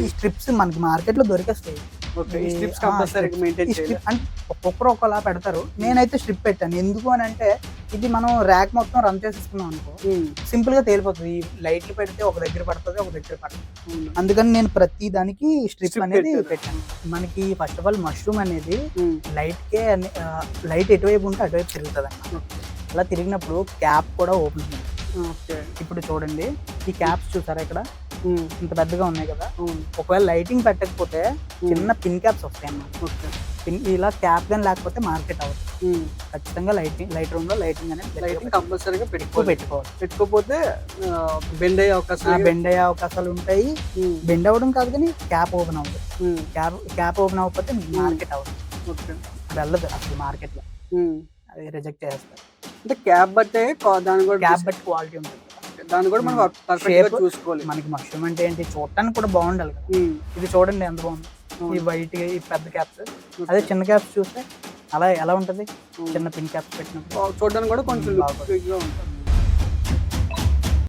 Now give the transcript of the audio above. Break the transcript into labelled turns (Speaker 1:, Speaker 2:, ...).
Speaker 1: ఈ స్ట్రిప్స్ మనకి మార్కెట్ లో దొరికేస్తాయి.
Speaker 2: ఓకే. ఈ స్ట్రిప్స్ కంపల్సరీగా మెయింటైన్ చేయాలి.
Speaker 1: అంటే ఒక్కొక్కరు ఒకలా పెడతారు. నేనైతే స్ట్రిప్ పెట్టాను. ఎందుకు అని అంటే ఇది మనం ర్యాక్ మొత్తం రన్ చేసేసుకున్నాం అనుకో సింపుల్ గా తేలిపోతుంది. ఈ లైట్లు పెడితే ఒక దగ్గర పడుతుంది, ఒక దగ్గర పడుతుంది. అందుకని నేను ప్రతి దానికి స్ట్రిప్ అనేది పెట్టాను. మనకి ఫస్ట్ ఆఫ్ ఆల్ మష్రూమ్ అనేది లైట్ ఎటువైపు ఉంటే అటువైపు తిరుగుతుంది అన్నమాట. అలా తిరిగినప్పుడు క్యాప్ కూడా ఓపెన్ ఉంది. ఇప్పుడు చూడండి, ఈ క్యాప్స్ చూసారా ఇక్కడ ఇంత పెద్దగా ఉన్నాయి కదా. ఒకవేళ లైటింగ్ పెట్టకపోతే చిన్న పిన్ క్యాప్స్ వస్తాయి అన్నమాట. ఇలా క్యాప్ కానీ లేకపోతే మార్కెట్ అవ్వదు. ఖచ్చితంగా లైట్ రూమ్ లో లైటింగ్ అనేది
Speaker 2: కంపల్సరీగా
Speaker 1: పెట్టుకోవాలి.
Speaker 2: పెట్టుకోకపోతే బెండ్ అయ్యే
Speaker 1: అవకాశాలు ఉంటాయి. బెండ్ అవ్వడం కాదు కానీ క్యాప్ ఓపెన్ అవ్వదు. క్యాప్ ఓపెన్ అవ్వకపోతే మార్కెట్ అవ్వదు. వెళ్ళదు అసలు మార్కెట్ లో, అది రిజెక్ట్ చేస్తారు.
Speaker 2: అంటే క్యాప్ బట్టే దాని కూడా
Speaker 1: క్యాప్ బట్టి క్వాలిటీ ఉంటుంది.
Speaker 2: దాన్ని కూడా మనం పర్ఫెక్ట్ గా చూసుకోవాలి.
Speaker 1: మనకి మష్రూమ్ అంటే ఏంటి, చూడటానికి కూడా బాగుండాలి కదా. ఇది చూడండి ఎంత బాగుంది. ఈ వైట్ ఈ పెద్ద క్యాప్స్, అదే చిన్న క్యాప్స్ చూస్తే అలా ఎలా ఉంటది, చిన్న పిన్ క్యాప్స్ పెట్టినప్పుడు
Speaker 2: చూడడానికి కూడా కొంచెం లుక్ గా ఉంటుంది.